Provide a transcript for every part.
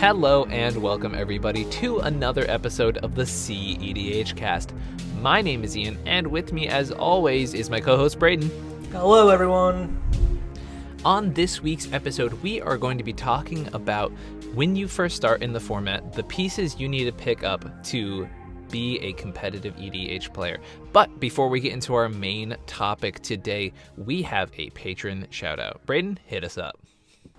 Hello and welcome everybody to another episode of the cEDH cast. My name is Ian, and with me as always is my co-host Braden. Hello everyone. On this week's episode, we are going to be talking about when you first start in the format, the pieces you need to pick up to be a competitive EDH player. But before we get into our main topic today, we have a patron shout out. Braden, hit us up.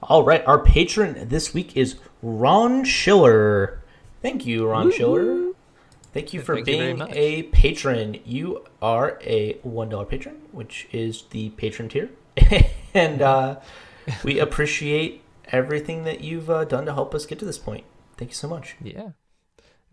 All right, our patron this week is Ron Schiller. Thank you, Ron Woo-hoo. Schiller. Thank you for being a patron. You are a $1 patron, which is the patron tier. And we appreciate everything that you've done to help us get to this point. Thank you so much. Yeah.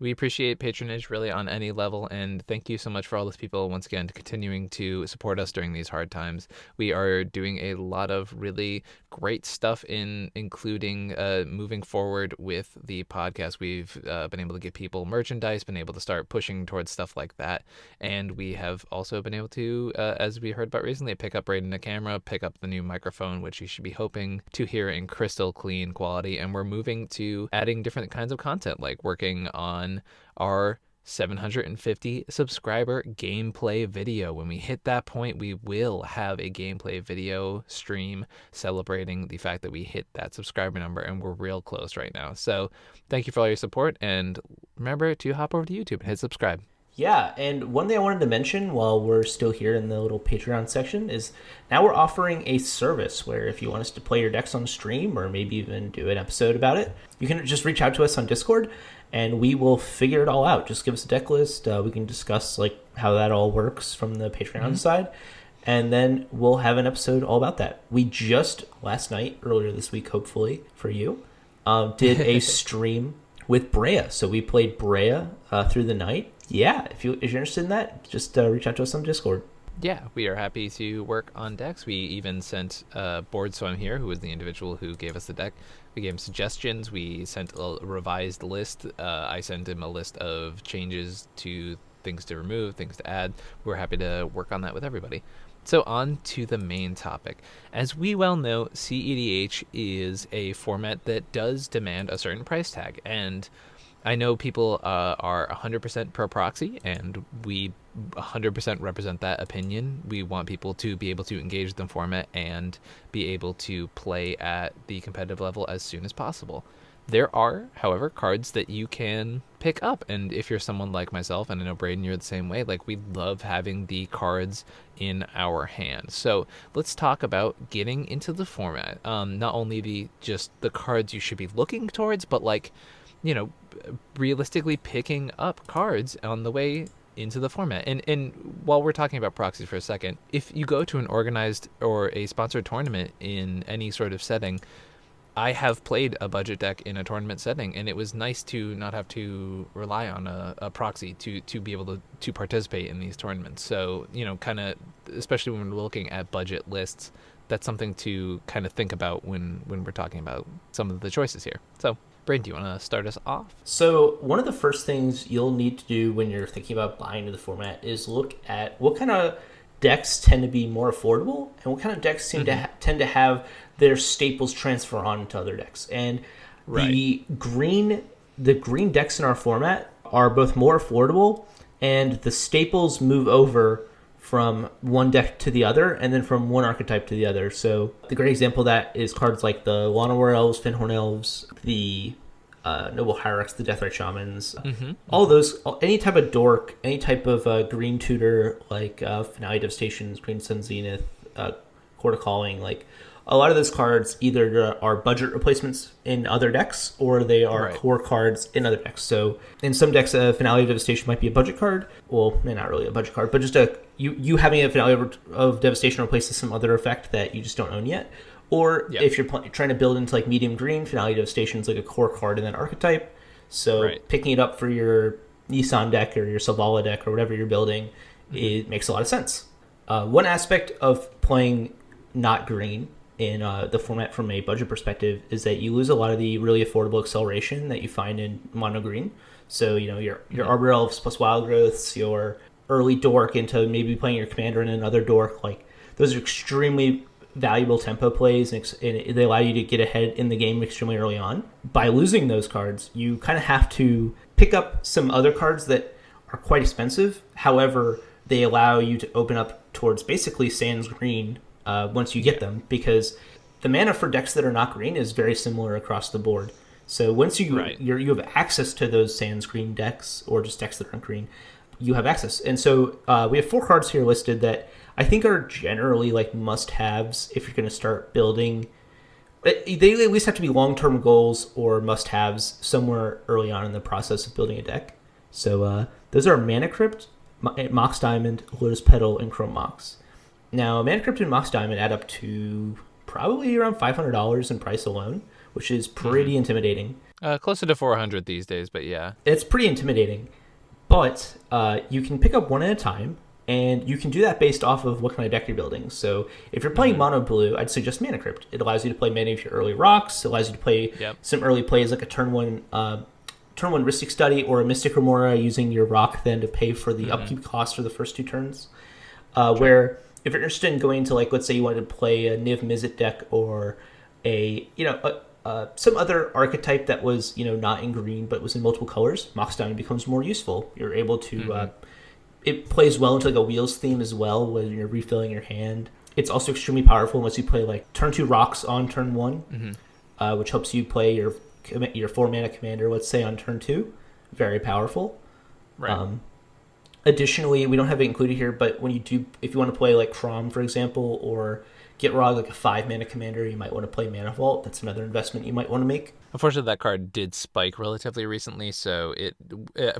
We appreciate patronage really on any level, and thank you so much for all those people, once again, continuing to support us during these hard times. We are doing a lot of really great stuff, including moving forward with the podcast. We've been able to give people merchandise, been able to start pushing towards stuff like that, and we have also been able to, as we heard about recently, pick up Braden a camera, pick up the new microphone, which you should be hoping to hear in crystal clean quality, and we're moving to adding different kinds of content, like working on our 750 subscriber gameplay video. When we hit that point, we will have a gameplay video stream celebrating the fact that we hit that subscriber number, and we're real close right now. So thank you for all your support, and remember to hop over to YouTube and hit subscribe. Yeah, and one thing I wanted to mention while we're still here in the little Patreon section is now we're offering a service where if you want us to play your decks on stream or maybe even do an episode about it, you can just reach out to us on Discord and we will figure it all out. Just give us a deck list. We can discuss like how that all works from the Patreon side, and then we'll have an episode all about that. We just last night, earlier this week, hopefully for you, did a stream with Brea. So we played Brea through the night. Yeah, if you're interested in that, just reach out to us on Discord. Yeah, we are happy to work on decks. We even sent Board Swim here, who was the individual who gave us the deck. We gave him suggestions. We sent a revised list. I sent him a list of changes to things to remove, things to add. We're happy to work on that with everybody. So on to the main topic. As we well know, cEDH is a format that does demand a certain price tag, and I know people are 100% pro proxy, and we 100% represent that opinion. We want people to be able to engage the format and be able to play at the competitive level as soon as possible. There are, however, cards that you can pick up, and if you're someone like myself, and I know Braden, you're the same way, like we love having the cards in our hands. So let's talk about getting into the format. Not only just the cards you should be looking towards, but like, you know, realistically picking up cards on the way into the format. And while we're talking about proxies for a second, if you go to an organized or a sponsored tournament in any sort of setting, I have played a budget deck in a tournament setting, and it was nice to not have to rely on a proxy to be able to participate in these tournaments. So, you know, kind of, especially when we're looking at budget lists, that's something to kind of think about when we're talking about some of the choices here. So, Braden, do you want to start us off? So one of the first things you'll need to do when you're thinking about buying into the format is look at what kind of decks tend to be more affordable and what kind of decks seem to tend to have their staples transfer on to other decks. And the green decks in our format are both more affordable, and the staples move over from one deck to the other, and then from one archetype to the other. So the great example of that is cards like the Llanowar Elves, Finhorn Elves, the Noble Hierarchs, the Deathrite Shamans, all those, any type of dork, any type of green tutor, like Finale Devastations, Green Sun Zenith, Court of Calling, like a lot of those cards either are budget replacements in other decks or they are core cards in other decks. So in some decks, a Finale of Devastation might be a budget card. Well, not really a budget card, but just you having a Finale of Devastation replaces some other effect that you just don't own yet. Or if you're trying to build into like medium green, Finale Devastation is like a core card in that archetype. So picking it up for your Nissan deck or your Selvala deck or whatever you're building, it makes a lot of sense. One aspect of playing not green in the format from a budget perspective is that you lose a lot of the really affordable acceleration that you find in mono green. So, you know, your Arbor Elves plus Wild Growths, your early dork into maybe playing your commander in another dork, like those are extremely valuable tempo plays, and they allow you to get ahead in the game extremely early on. By losing those cards, you kind of have to pick up some other cards that are quite expensive. However, they allow you to open up towards basically Sans green once you get them, because the mana for decks that are not green is very similar across the board. So once you you have access to those Sans green decks, or just decks that aren't green, you have access. And so we have 4 cards here listed that I think are generally like must-haves if you're going to start building. They at least have to be long-term goals or must-haves somewhere early on in the process of building a deck. So those are Mana Crypt, Mox Diamond, Lotus Petal, and Chrome Mox. Now, Mana Crypt and Mox Diamond add up to probably around $500 in price alone, which is pretty intimidating. Closer to 400 these days, but yeah. It's pretty intimidating. But you can pick up one at a time, and you can do that based off of what kind of deck you're building. So if you're playing mono blue, I'd suggest Mana Crypt. It allows you to play many of your early rocks. It allows you to play some early plays like a turn one Rhystic Study or a Mystic Remora, using your rock then to pay for the upkeep cost for the first 2 turns. Where if you're interested in going to, like, let's say you wanted to play a Niv Mizzet deck or some other archetype that was not in green but was in multiple colors, Mox Diamond becomes more useful. You're able to it plays well into like a wheels theme as well when you're refilling your hand. It's also extremely powerful once you play like turn 2 rocks on turn 1, which helps you play your 4 mana commander, let's say, on turn 2. Very powerful. Right. Additionally, we don't have it included here, but if you want to play like Crom, for example, or Gitrog, like a 5 mana commander, you might want to play Mana Vault. That's another investment you might want to make. Unfortunately, that card did spike relatively recently, so it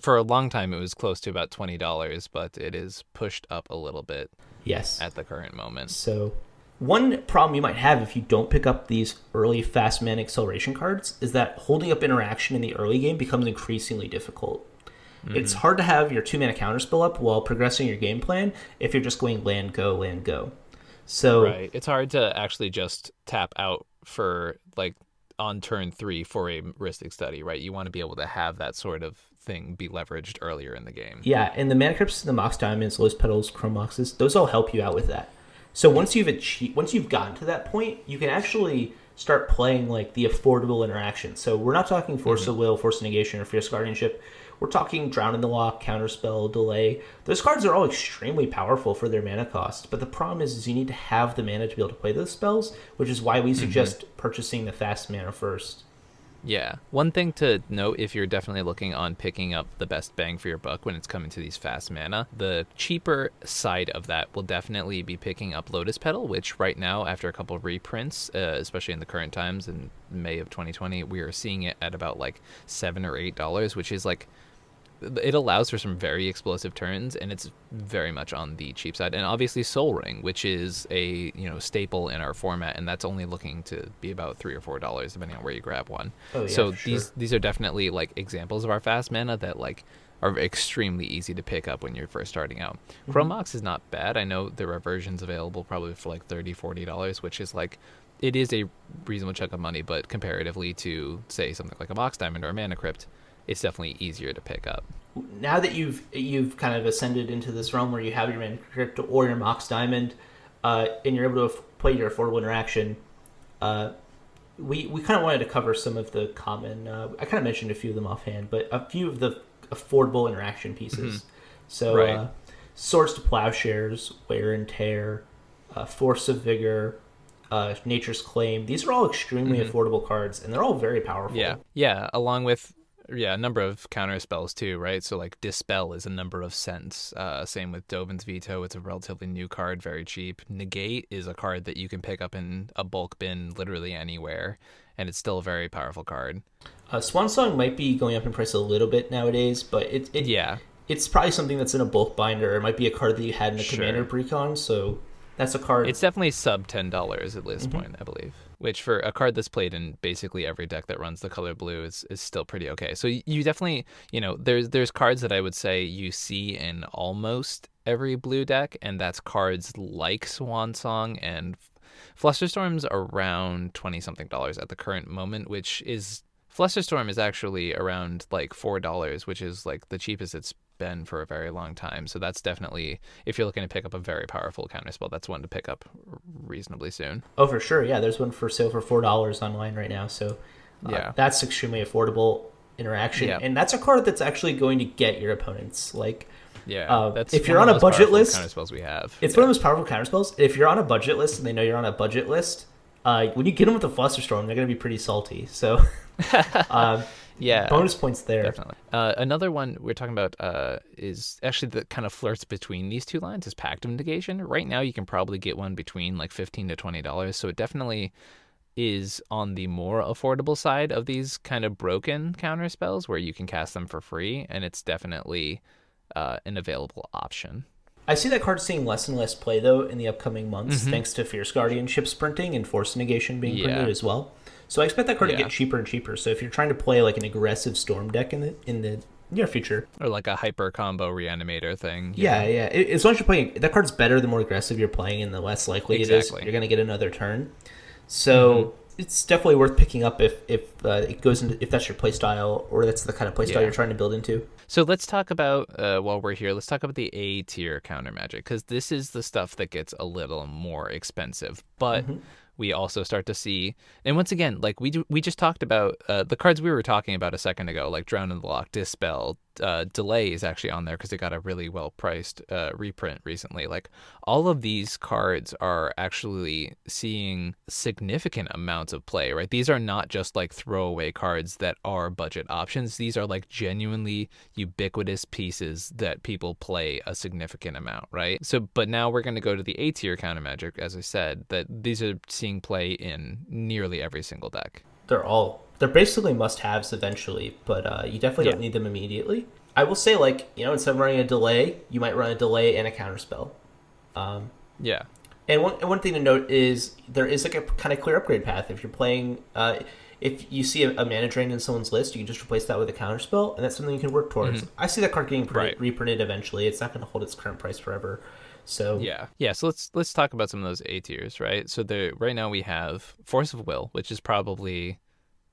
for a long time it was close to about $20, but it is pushed up a little bit. Yes. At the current moment. So one problem you might have if you don't pick up these early fast mana acceleration cards is that holding up interaction in the early game becomes increasingly difficult. It's hard to have your 2 mana counterspell up while progressing your game plan if you're just going land, go, land, go. So right. It's hard to actually just tap out for like on turn 3 for a Rhystic Study, right? You want to be able to have that sort of thing be leveraged earlier in the game. Yeah, and the Mana Crypts, the Mox Diamonds, Lotus Petals, Chrome Moxes, those all help you out with that. So once you've gotten to that point, you can actually start playing like the affordable interaction. So we're not talking Force of Will, Force of Negation, or Fierce Guardianship. We're talking Drown in the Lock, Counterspell, Delay. Those cards are all extremely powerful for their mana cost, but the problem is you need to have the mana to be able to play those spells, which is why we suggest purchasing the fast mana first. Yeah. One thing to note, if you're definitely looking on picking up the best bang for your buck when it's coming to these fast mana, the cheaper side of that will definitely be picking up Lotus Petal, which right now, after a couple of reprints, especially in the current times in May of 2020, we are seeing it at about like $7 or $8, which is like, it allows for some very explosive turns, and it's very much on the cheap side. And obviously Soul Ring, which is a staple in our format, and that's only looking to be about $3 or $4 depending on where you grab one. Oh, yeah, so sure. these are definitely like examples of our fast mana that like are extremely easy to pick up when you're first starting out. Chrome Mox is not bad. I know there are versions available probably for like $30, $40, which is like, it is a reasonable chunk of money, but comparatively to say something like a Mox Diamond or a Mana Crypt, it's definitely easier to pick up. Now that you've kind of ascended into this realm where you have your Mana Crypt or your Mox Diamond, and you're able to play your affordable interaction, we kind of wanted to cover some of the common. I kind of mentioned a few of them offhand, but a few of the affordable interaction pieces. So, Swords to Plowshares, Wear and Tear, Force of Vigor, Nature's Claim. These are all extremely affordable cards, and they're all very powerful. Yeah. Along with a number of counter spells too, right? So like Dispel is a number of cents. Same with Dovin's Veto. It's a relatively new card, very cheap. Negate is a card that you can pick up in a bulk bin literally anywhere, and it's still a very powerful card. Swan Song might be going up in price a little bit nowadays, but it's probably something that's in a bulk binder. It might be a card that you had in a Commander Precon, so that's a card. It's definitely sub $10 at this point, I believe. Which for a card that's played in basically every deck that runs the color blue is still pretty okay. So you definitely, there's cards that I would say you see in almost every blue deck, and that's cards like Swan Song and Flusterstorm's around $20-something at the current moment, which is, Flusterstorm is actually around like $4, which is like the cheapest it's been for a very long time. So that's definitely, if you're looking to pick up a very powerful counterspell, that's one to pick up reasonably soon. Oh, for sure. Yeah, there's one for sale for $4 online right now. So Yeah. that's extremely affordable interaction, Yeah. and that's a card that's actually going to get your opponents. Like, Yeah. That's if one you're of on the a most budget powerful list, counterspells we have. it's one of the most powerful counterspells. If you're on a budget list and they know you're on a budget list, when you get them with the Flusterstorm, they're going to be pretty salty. So, Yeah. bonus points there. Definitely. Another one we're talking about is actually that kind of flirts between these two lines is Pact of Negation. Right now, you can probably get one between like $15 to $20. So it definitely is on the more affordable side of these kind of broken counter spells where you can cast them for free, and it's definitely an available option. I see that card seeing less and less play, though, in the upcoming months, thanks to Fierce Guardianship sprinting and Force Negation being printed as well. So I expect that card to get cheaper and cheaper. So if you're trying to play like an aggressive Storm deck in the near future, or like a hyper combo reanimator thing. Yeah. As long as you're playing, that card's better the more aggressive you're playing, and the less likely it is you're going to get another turn. So it's definitely worth picking up if it goes into, if that's your play style or that's the kind of play style you're trying to build into. So let's talk about while we're here, let's talk about the A tier counter magic, because this is the stuff that gets a little more expensive, but we also start to see, and once again, like we just talked about the cards we were talking about a second ago, like Drown in the Loch, Dispel, Delay is actually on there because it got a really well priced reprint recently. Like all of these cards are actually seeing significant amounts of play, right? These are not just like throwaway cards that are budget options. These are like genuinely ubiquitous pieces that people play a significant amount, right? So, but now we're going to go to the A tier counter magic, as I said, that these are seeing play in nearly every single deck. They're basically must-haves eventually, but you definitely don't need them immediately. I will say, like, instead of running a delay, you might run a delay and a counterspell. Yeah. And one thing to note is there is like a kind of clear upgrade path. If you're playing, if you see a mana drain in someone's list, you can just replace that with a counterspell, and that's something you can work towards. I see that card getting reprinted eventually. It's not going to hold its current price forever. So yeah. So let's talk about some of those A tiers, right? So right now we have Force of Will, which is probably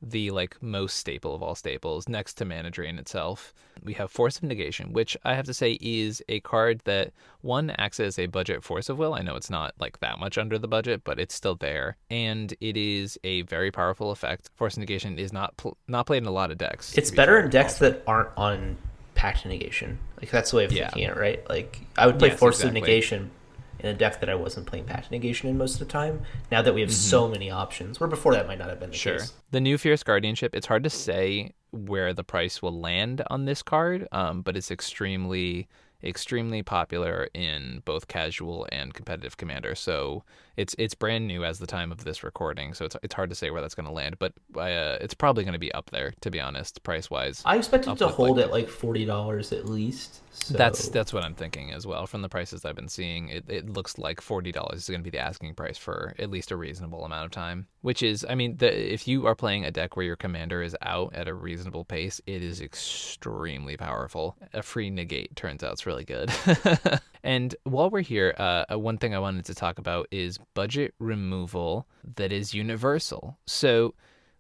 the like most staple of all staples, next to Mana Drain itself. We have Force of Negation, which I have to say is a card that one acts as a budget Force of Will. I know it's not like that much under the budget, but it's still there, and it is a very powerful effect. Force of Negation is not played in a lot of decks. It's better in decks that aren't on Pact Negation. Like that's the way of thinking it, right? Like I would play Force of Negation in a deck that I wasn't playing Pact Negation in most of the time. Now that we have so many options, where before that might not have been the case. The new Fierce Guardianship, it's hard to say where the price will land on this card, but it's extremely popular in both casual and competitive Commander. So it's brand new as the time of this recording, so it's hard to say where that's going to land, but it's probably going to be up there, to be honest, price wise. I expect it to hold at like $40 at least. So. That's what I'm thinking as well. From the prices I've been seeing, it looks like $40 is going to be the asking price for at least a reasonable amount of time. Which is, I mean, if you are playing a deck where your commander is out at a reasonable pace, it is extremely powerful. A free negate turns out it's really good. And while we're here, one thing I wanted to talk about is budget removal that is universal. So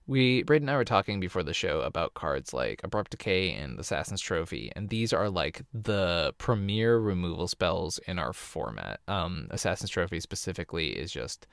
Braden and I were talking before the show about cards like Abrupt Decay and Assassin's Trophy, and these are like the premier removal spells in our format. Assassin's Trophy specifically is just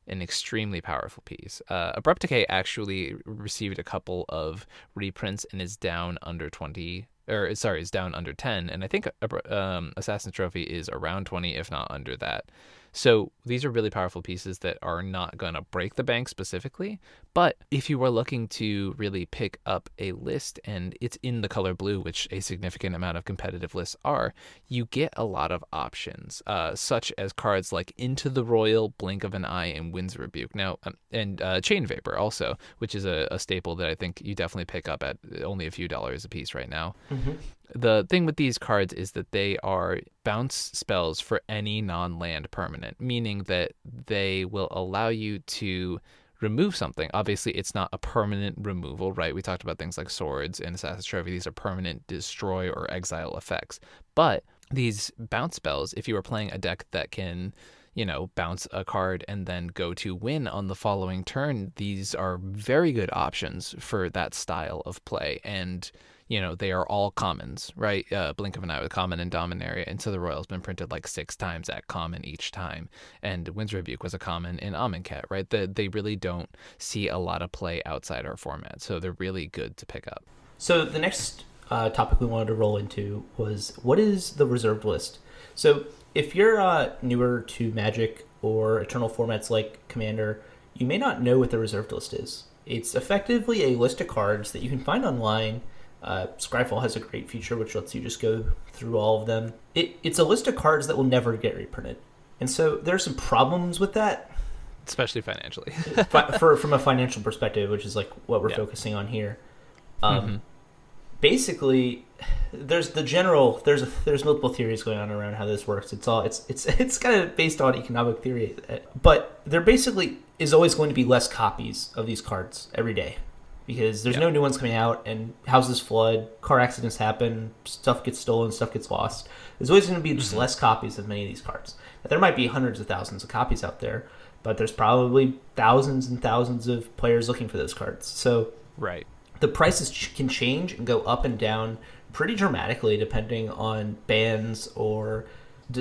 an extremely powerful piece. Abrupt Decay actually received a couple of reprints and is down under 20, or sorry, is down under 10, and I think Assassin's Trophy is around 20, if not under that. So these are really powerful pieces that are not going to break the bank specifically, but if you are looking to really pick up a list and it's in the color blue, which a significant amount of competitive lists are, you get a lot of options, such as cards like Into the Royal, Blink of an Eye, and Winds Rebuke. Now, and Chain Vapor also, which is a staple that I think you definitely pick up at only a few dollars a piece right now. The thing with these cards is that they are bounce spells for any non-land permanent, meaning that they will allow you to remove something. Obviously, it's not a permanent removal, right? We talked about things like swords and Assassin's Trophy. These are permanent destroy or exile effects. But these bounce spells, if you are playing a deck that can, bounce a card and then go to win on the following turn. These are very good options for that style of play. And, they are all commons, right? Blink of an Eye was common in Dominaria. Into the Royal's been printed like 6 times at common each time. And Wind's Rebuke was a common in Amonkhet, right? They really don't see a lot of play outside our format. So they're really good to pick up. So the next topic we wanted to roll into was, what is the reserved list? So if you're newer to Magic or Eternal formats like Commander, you may not know what the reserved list is. It's effectively a list of cards that you can find online. Scryfall has a great feature which lets you just go through all of them. It's a list of cards that will never get reprinted. And so there are some problems with that. Especially financially. From a financial perspective, which is like what we're focusing on here. Basically, there's multiple theories going on around how this works. It's kind of based on economic theory, but there basically is always going to be less copies of these cards every day because there's no new ones coming out, and houses flood, car accidents happen, stuff gets stolen, stuff gets lost. There's always going to be just less copies of many of these cards. Now, there might be hundreds of thousands of copies out there, but there's probably thousands and thousands of players looking for those cards. So right. The prices can change and go up and down pretty dramatically depending on bans or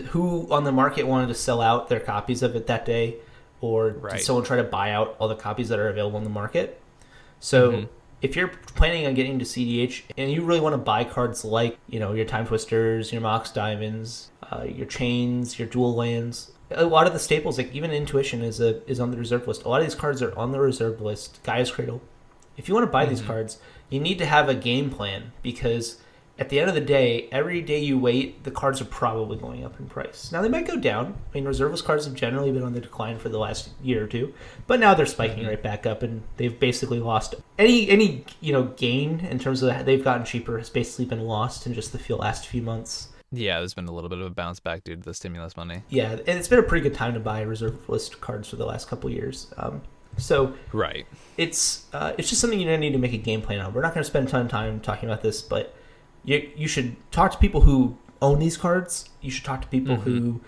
who on the market wanted to sell out their copies of it that day, or did someone try to buy out all the copies that are available in the market. So if you're planning on getting to cEDH and you really want to buy cards like, your Time Twisters, your Mox Diamonds, your Chains, your Dual Lands, a lot of the staples, like even Intuition is on the reserve list. A lot of these cards are on the reserve list. Gaia's Cradle. If you want to buy these cards, you need to have a game plan, because at the end of the day, every day you wait, the cards are probably going up in price. Now, they might go down. I mean, reserve list cards have generally been on the decline for the last year or two, but now they're spiking right back up, and they've basically lost any gain in terms of they've gotten cheaper has basically been lost in just the last few months. Yeah, there's been a little bit of a bounce back due to the stimulus money. Yeah, and it's been a pretty good time to buy reserve list cards for the last couple of years. So it's just something you need to make a game plan on. We're not going to spend a ton of time talking about this, but you should talk to people who own these cards. You should talk to people who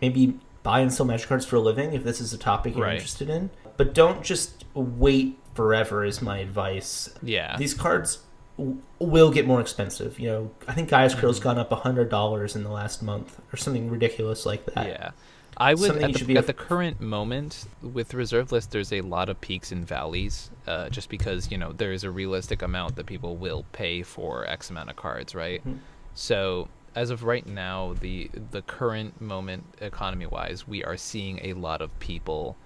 maybe buy and sell Magic cards for a living if this is a topic you're interested in. But don't just wait forever is my advice. Yeah. These cards will get more expensive. I think Gaia's Cradle's gone up $100 in the last month or something ridiculous like that. Yeah. I would, at the current moment, with reserve list, there's a lot of peaks and valleys, just because, there is a realistic amount that people will pay for X amount of cards, right? So, as of right now, the current moment, economy-wise, we are seeing a lot of people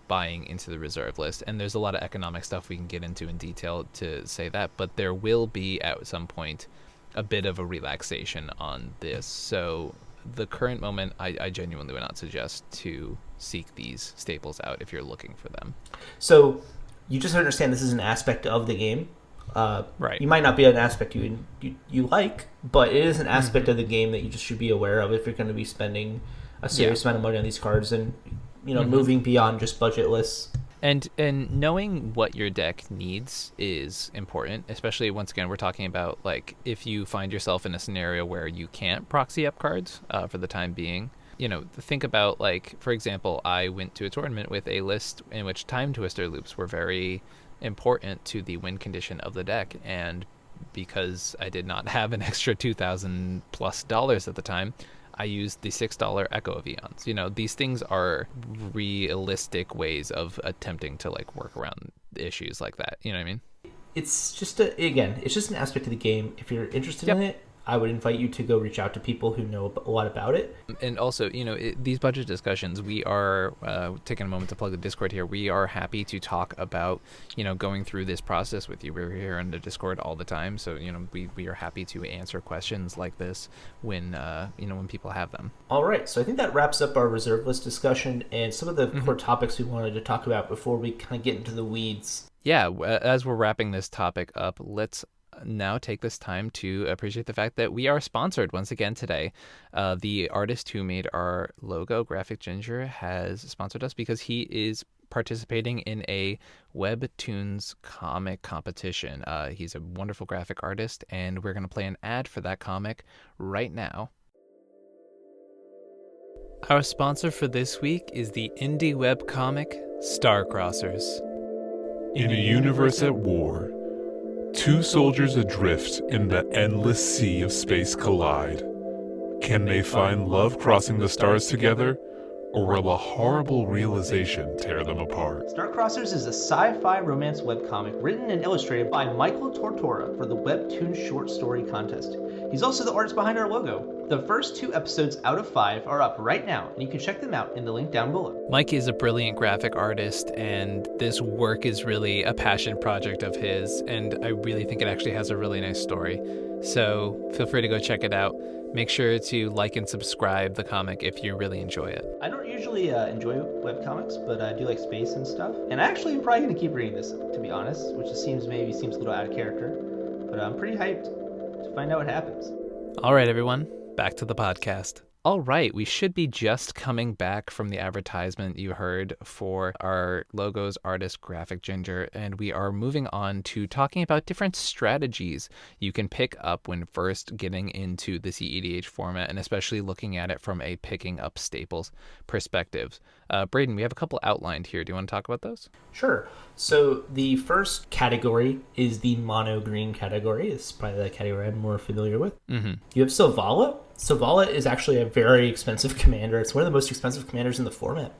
buying into the reserve list, and there's a lot of economic stuff we can get into in detail to say that, but there will be, at some point, a bit of a relaxation on this, so the current moment, I genuinely would not suggest to seek these staples out if you're looking for them. So you just understand this is an aspect of the game. You might not be an aspect you like, but it is an aspect of the game that you just should be aware of if you're going to be spending a serious amount of money on these cards and moving beyond just budget lists. And knowing what your deck needs is important, especially, once again, we're talking about, like, if you find yourself in a scenario where you can't proxy up cards for the time being. Think about, like, for example, I went to a tournament with a list in which Time Twister loops were very important to the win condition of the deck, and because I did not have an extra $2,000+ at the time, I used the $6 Echo of Eons. These things are realistic ways of attempting to, like, work around issues like that. You know what I mean? It's just an aspect of the game. If you're interested in it, I would invite you to go reach out to people who know a lot about it. And also, these budget discussions, we are taking a moment to plug the Discord here. We are happy to talk about, going through this process with you. We're here in the Discord all the time. So, we are happy to answer questions like this when people have them. All right. So I think that wraps up our reserve list discussion and some of the core topics we wanted to talk about before we kind of get into the weeds. Yeah. As we're wrapping this topic up, let's now take this time to appreciate the fact that we are sponsored once again today. The artist who made our logo, Graphic Ginger, has sponsored us because he is participating in a Webtoons comic competition. He's a wonderful graphic artist, and we're going to play an ad for that comic right now. Our sponsor for this week is the indie webcomic Starcrossers. In a universe at war, two soldiers adrift in the endless sea of space collide. Can they find love crossing the stars together, or will a horrible realization tear them apart? Starcrossers is a sci-fi romance webcomic written and illustrated by Michael Tortora for the Webtoon Short Story Contest. He's also the artist behind our logo. The first 2 episodes out of 5 are up right now, and you can check them out in the link down below. Mike is a brilliant graphic artist, and this work is really a passion project of his, and I really think it actually has a really nice story. So feel free to go check it out. Make sure to like and subscribe the comic if you really enjoy it. I don't usually enjoy webcomics, but I do like space and stuff. And I actually am probably going to keep reading this, to be honest, which seems a little out of character. But I'm pretty hyped to find out what happens. All right, everyone, back to the podcast. All right, we should be just coming back from the advertisement you heard for our logo's artist, Graphic Ginger, and we are moving on to talking about different strategies you can pick up when first getting into the cEDH format, and especially looking at it from a picking up staples perspective. Braden, we have a couple outlined here. Do you want to talk about those? Sure. So the first category is the mono green category. It's probably the category I'm more familiar with. You have Selvala. Selvala is actually a very expensive commander. It's one of the most expensive commanders in the format,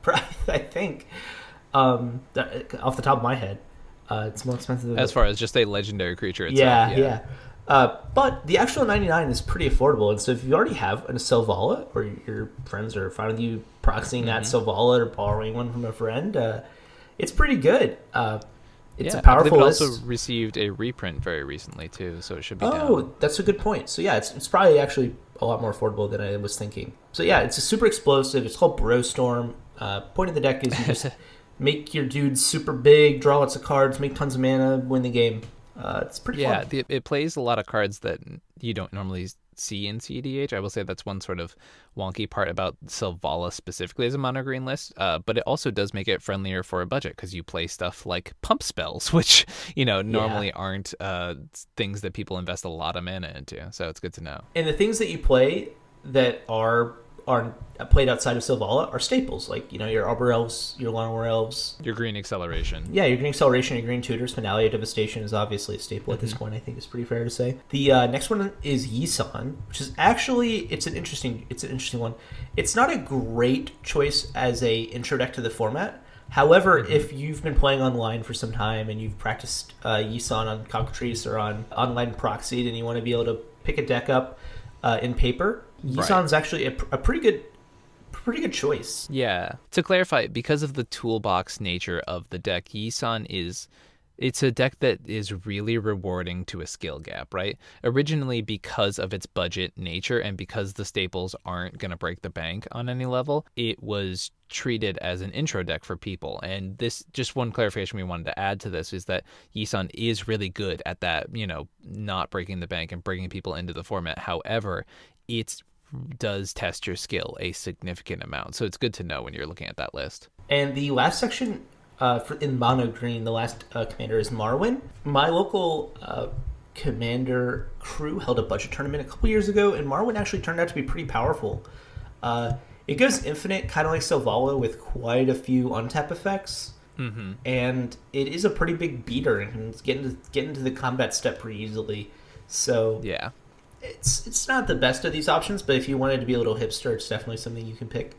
I think. Off the top of my head, it's more expensive than as far as just a legendary creature itself. Yeah. But the actual 99 is pretty affordable, and so if you already have a Selvala, or your friends are fine with you proxying that Selvala or borrowing one from a friend, it's pretty good. It's a powerful list. It also received a reprint very recently too, so it should be down. Oh, that's a good point. So yeah, it's probably actually a lot more affordable than I was thinking. So yeah, it's a super explosive. It's called Brostorm. Point of the deck is you just make your dudes super big, draw lots of cards, make tons of mana, win the game. It's pretty fun. Yeah, it plays a lot of cards that you don't normally see in cEDH. I will say that's one sort of wonky part about Selvala specifically as a mono green list, but it also does make it friendlier for a budget because you play stuff like pump spells, which normally aren't things that people invest a lot of mana into. So it's good to know. And the things that you play that are played outside of Selvala are staples, like your Arbor Elves, your Llanowar Elves, your Green Acceleration. Yeah, your Green Acceleration, your Green Tutors. Finale of Devastation is obviously a staple at this point. I think it's pretty fair to say. The next one is Yisan, which is actually it's an interesting one. It's not a great choice as a intro deck to the format. However, if you've been playing online for some time and you've practiced Yisan on Cockatrice or on online Proxied, and you want to be able to pick a deck up in paper, Yisan's actually a pretty good choice. Yeah. To clarify, because of the toolbox nature of the deck, Yisan it's a deck that is really rewarding to a skill gap, right? Originally, because of its budget nature and because the staples aren't going to break the bank on any level, it was treated as an intro deck for people. And this, just one clarification we wanted to add to this, is that Yisan is really good at that, not breaking the bank and bringing people into the format. However, it does test your skill a significant amount. So it's good to know when you're looking at that list. And the last section in mono green, the last commander is Marwyn. My local commander crew held a budget tournament a couple years ago, and Marwyn actually turned out to be pretty powerful. It goes infinite, kind of like Selvala, with quite a few untap effects. And it is a pretty big beater and can get into the combat step pretty easily. So yeah. It's not the best of these options, but if you wanted to be a little hipster, it's definitely something you can pick.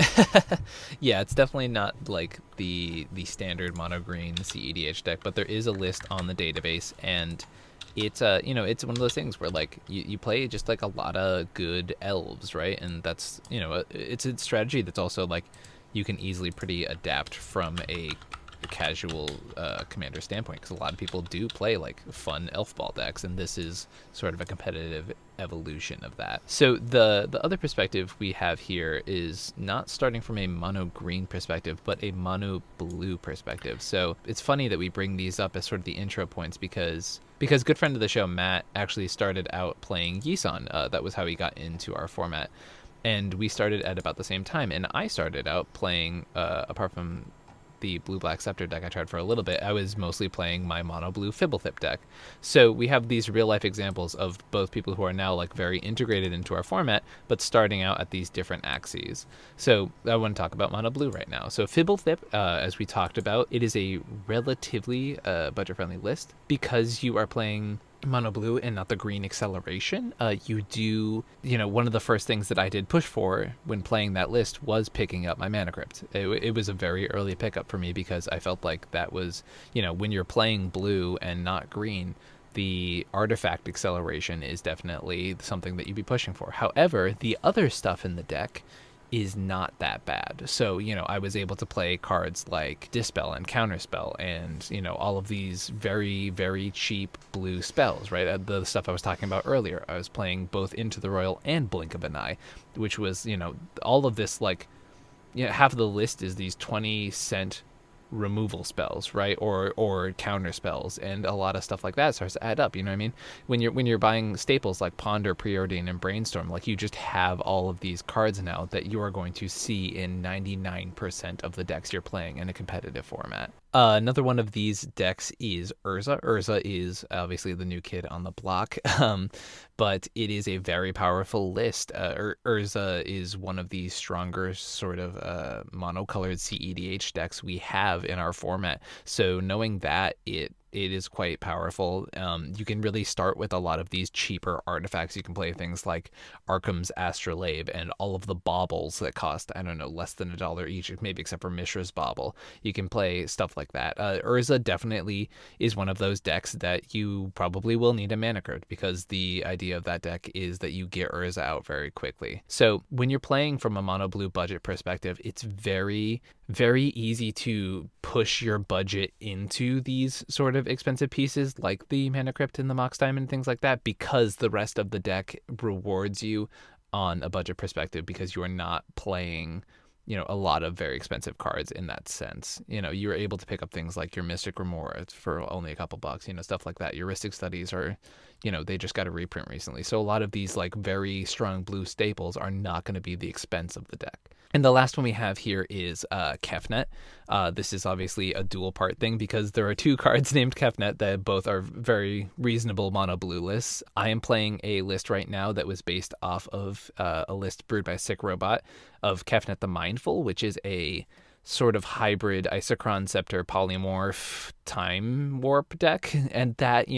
Yeah, it's definitely not like the standard mono green cEDH deck, but there is a list on the database, and it's it's one of those things where like you play just like a lot of good elves, right? And that's it's a strategy that's also like you can easily pretty adapt from a casual commander standpoint, because a lot of people do play like fun elf ball decks, and this is sort of a competitive evolution of that. So the other perspective we have here is not starting from a mono green perspective, but a mono blue perspective. So it's funny that we bring these up as sort of the intro points, because good friend of the show Matt actually started out playing Yisan. That was how he got into our format, and we started at about the same time. And I started out playing apart from the blue-black Scepter deck I tried for a little bit, I was mostly playing my mono-blue Fibblethip deck. So we have these real-life examples of both people who are now like very integrated into our format, but starting out at these different axes. So I want to talk about mono-blue right now. So Fibblethip, as we talked about, it is a relatively budget-friendly list because you are playing mono blue and not the green acceleration. One of the first things that I did push for when playing that list was picking up my Mana Crypt. It was a very early pickup for me because I felt like that was, when you're playing blue and not green, the artifact acceleration is definitely something that you'd be pushing for. However, the other stuff in the deck is not that bad. So, I was able to play cards like Dispel and Counterspell and, all of these very, very cheap blue spells, right? The stuff I was talking about earlier. I was playing both Into the Royal and Blink of an Eye, which was, all of this, half of the list is these 20-cent removal spells, right? Or counter spells, and a lot of stuff like that starts to add up. You know what I mean? When you're buying staples like Ponder, Preordain, and Brainstorm, like you just have all of these cards now that you are going to see in 99% of the decks you're playing in a competitive format. Another one of these decks is Urza. Urza is obviously the new kid on the block, but it is a very powerful list. Urza is one of the stronger sort of monocolored cEDH decks we have in our format. So knowing that it is quite powerful. You can really start with a lot of these cheaper artifacts. You can play things like Arkham's Astrolabe and all of the baubles that cost, less than $1 each, maybe except for Mishra's Bauble. You can play stuff like that. Urza definitely is one of those decks that you probably will need a Mana Crypt because the idea of that deck is that you get Urza out very quickly. So when you're playing from a mono blue budget perspective, it's very, very easy to push your budget into these sort of expensive pieces like the Mana Crypt and the Mox Diamond and things like that, because the rest of the deck rewards you on a budget perspective because you are not playing a lot of very expensive cards in that sense. You're able to pick up things like your Mystic Remora for only a couple bucks, stuff like that. Your Heuristic Studies are, they just got a reprint recently. So a lot of these like very strong blue staples are not going to be the expense of the deck. And the last one we have here is Kefnet. This is obviously a dual part thing because there are two cards named Kefnet that both are very reasonable mono blue lists. I am playing a list right now that was based off of a list brewed by Sick Robot of Kefnet the Mindful, which is a sort of hybrid Isochron Scepter polymorph time warp deck. And that,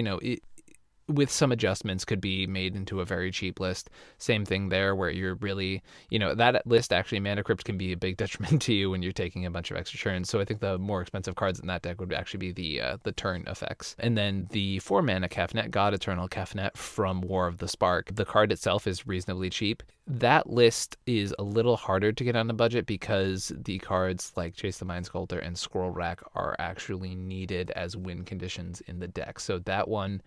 with some adjustments could be made into a very cheap list. Same thing there where you're really, that list actually, Mana Crypt can be a big detriment to you when you're taking a bunch of extra turns. So I think the more expensive cards in that deck would actually be the turn effects. And then the 4-mana Kefnet, God Eternal Kefnet from War of the Spark. The card itself is reasonably cheap. That list is a little harder to get on the budget because the cards like Chase the Mind Sculptor and Scroll Rack are actually needed as win conditions in the deck. So that one,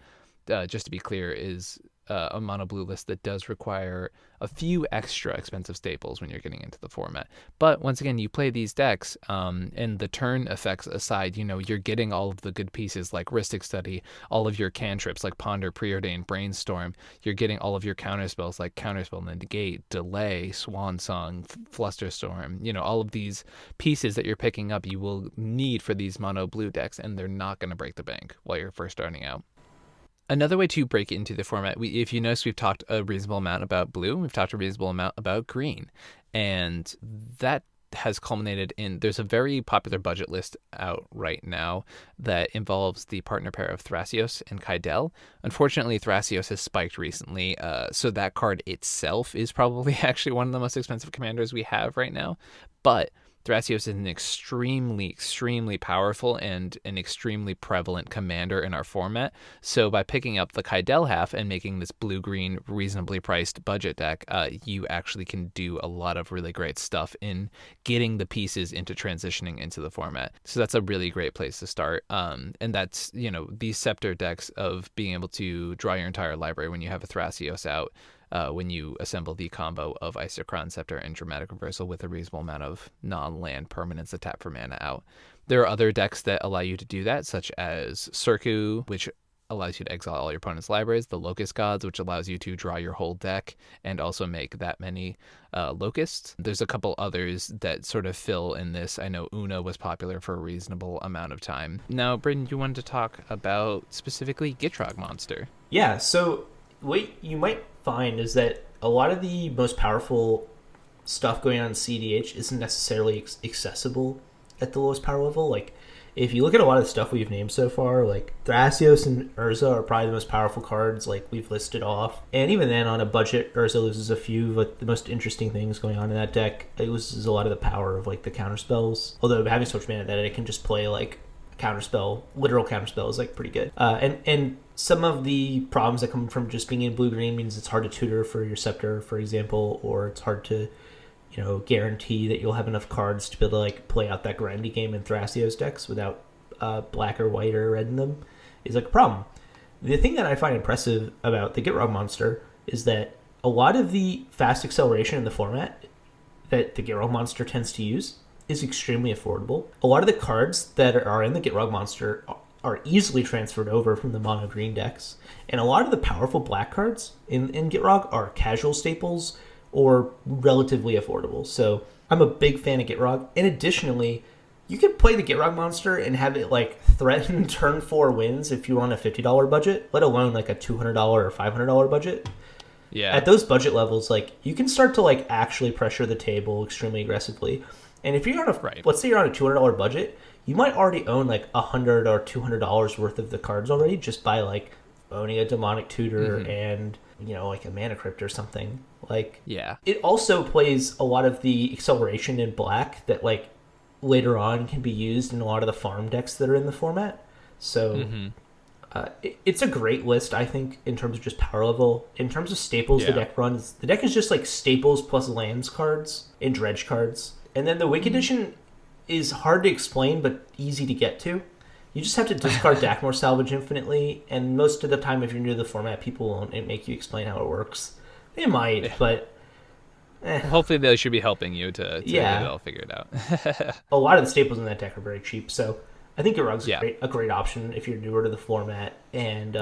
just to be clear, is a mono blue list that does require a few extra expensive staples when you're getting into the format. But once again, you play these decks, and the turn effects aside, you're getting all of the good pieces like Heuristic Study, all of your cantrips like Ponder, Preordain, Brainstorm. You're getting all of your counter spells like Counterspell, Negate, Delay, Swan Song, Flusterstorm. All of these pieces that you're picking up, you will need for these mono blue decks, and they're not going to break the bank while you're first starting out. Another way to break into the format, if you notice, we've talked a reasonable amount about blue, we've talked a reasonable amount about green, and that has culminated in, there's a very popular budget list out right now that involves the partner pair of Thrasios and Kydel. Unfortunately, Thrasios has spiked recently, so that card itself is probably actually one of the most expensive commanders we have right now, but Thrasios is an extremely, extremely powerful and an extremely prevalent commander in our format. So by picking up the Kydel half and making this blue-green, reasonably priced budget deck, you actually can do a lot of really great stuff in getting the pieces into transitioning into the format. So that's a really great place to start. And that's, these Scepter decks of being able to draw your entire library when you have a Thrasios out. When you assemble the combo of Isochron Scepter and Dramatic Reversal with a reasonable amount of non-land permanents that tap for mana out. There are other decks that allow you to do that, such as Surku, which allows you to exile all your opponent's libraries, the Locust Gods, which allows you to draw your whole deck and also make that many locusts. There's a couple others that sort of fill in this. I know Una was popular for a reasonable amount of time. Now, Britton, you wanted to talk about specifically Gitrog Monster. Yeah, so what you might find is that a lot of the most powerful stuff going on in cEDH isn't necessarily accessible at the lowest power level. Like, if you look at a lot of the stuff we've named so far, like Thrasios and Urza are probably the most powerful cards, like we've listed off. And even then, on a budget, Urza loses a few, but the most interesting things going on in that deck, it loses a lot of the power of like the counter spells. Although having so much mana that it can just play like counterspell, literal counterspell is like pretty good. And some of the problems that come from just being in blue-green means it's hard to tutor for your Scepter, for example, or it's hard to guarantee that you'll have enough cards to be able to like play out that grindy game in Thrasios decks without black or white or red in them is like a problem. The thing that I find impressive about the Gitrog Monster is that a lot of the fast acceleration in the format that the Gitrog Monster tends to use is extremely affordable. A lot of the cards that are in the Gitrog Monster are easily transferred over from the mono green decks, and a lot of the powerful black cards in Gitrog are casual staples or relatively affordable. So I'm a big fan of Gitrog. And additionally, you can play the Gitrog Monster and have it like threaten turn 4 wins if you're on a $50 budget, let alone like a $200 or $500 budget. Yeah. At those budget levels, like you can start to like actually pressure the table extremely aggressively. And if you're on let's say you're on a $200 budget, you might already own like $100 or $200 worth of the cards already just by like owning a Demonic Tutor and like a Mana Crypt or something. Like, yeah, it also plays a lot of the acceleration in black that like later on can be used in a lot of the farm decks that are in the format. So it's a great list, I think, in terms of just power level. In terms of staples the deck runs, the deck is just like staples plus lands cards and dredge cards. And then the Wake Edition is hard to explain but easy to get to. You just have to discard Dakmor Salvage infinitely, and most of the time, if you're new to the format, people won't make you explain how it works. They might, but... Hopefully they should be helping you to get it all figured out. A lot of the staples in that deck are very cheap, so I think Gitrog's a great option if you're newer to the format, and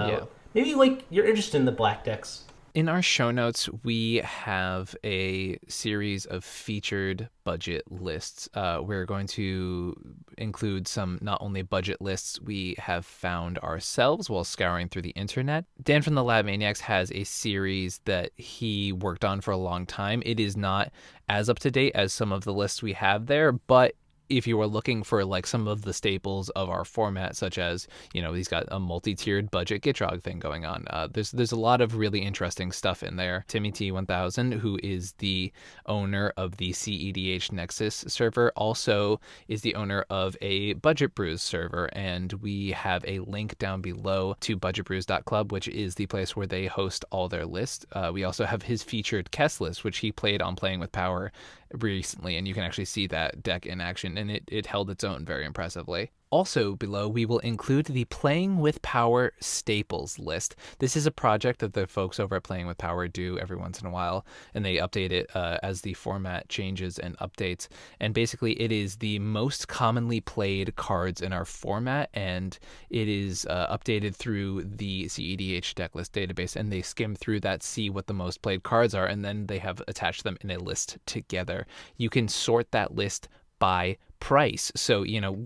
maybe like you're interested in the black decks. In our show notes, we have a series of featured budget lists. We're going to include some not only budget lists we have found ourselves while scouring through the internet. Dan from the Lab Maniacs has a series that he worked on for a long time. It is not as up to date as some of the lists we have there, but if you were looking for like some of the staples of our format, such as, he's got a multi-tiered budget Gitrog thing going on. There's a lot of really interesting stuff in there. Timmy T1000, who is the owner of the cEDH Nexus server, also is the owner of a Budget Brews server, and we have a link down below to budgetbrews.club, which is the place where they host all their lists. We also have his featured Kess list, which he played on Playing with Power recently, and you can actually see that deck in action, and it held its own very impressively. Also below, we will include the Playing with Power staples list. This is a project that the folks over at Playing with Power do every once in a while, and they update it as the format changes and updates. And basically, it is the most commonly played cards in our format, and it is updated through the cEDH decklist database, and they skim through that, see what the most played cards are, and then they have attached them in a list together. You can sort that list by price. So,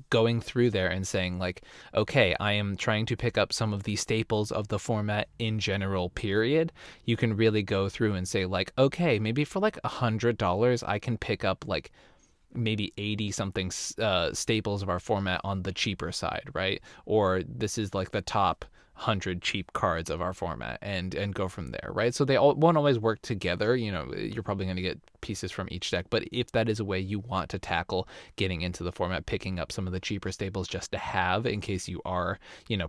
going through there and saying like, okay, I am trying to pick up some of the staples of the format in general, period. You can really go through and say like, okay, maybe for like $100, I can pick up like maybe 80 something staples of our format on the cheaper side, right? Or this is like the top 100 cheap cards of our format, and go from there, right? So they won't always work together. You're probably going to get pieces from each deck, but if that is a way you want to tackle getting into the format, picking up some of the cheaper staples just to have in case you are,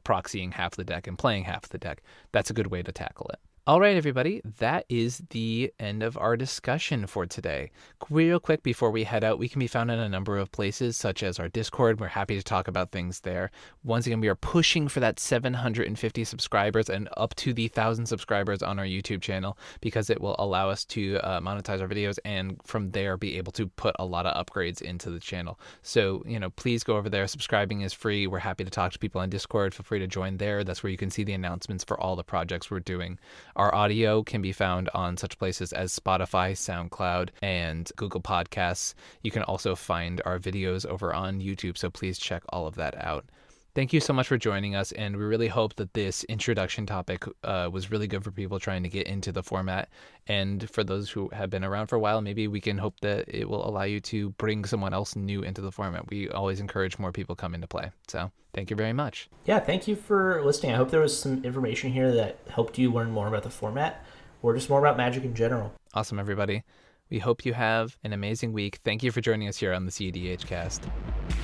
proxying half the deck and playing half the deck, that's a good way to tackle it. All right, everybody, that is the end of our discussion for today. Real quick before we head out, we can be found in a number of places, such as our Discord. We're happy to talk about things there. Once again, we are pushing for that 750 subscribers and up to the 1,000 subscribers on our YouTube channel, because it will allow us to monetize our videos and from there be able to put a lot of upgrades into the channel. So, please go over there. Subscribing is free. We're happy to talk to people on Discord. Feel free to join there. That's where you can see the announcements for all the projects we're doing. Our audio can be found on such places as Spotify, SoundCloud, and Google Podcasts. You can also find our videos over on YouTube, so please check all of that out. Thank you so much for joining us, and we really hope that this introduction topic was really good for people trying to get into the format. And for those who have been around for a while, maybe we can hope that it will allow you to bring someone else new into the format. We always encourage more people come into play. So thank you very much. Yeah, thank you for listening. I hope there was some information here that helped you learn more about the format or just more about Magic in general. Awesome, everybody. We hope you have an amazing week. Thank you for joining us here on the cEDH cast.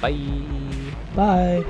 Bye. Bye.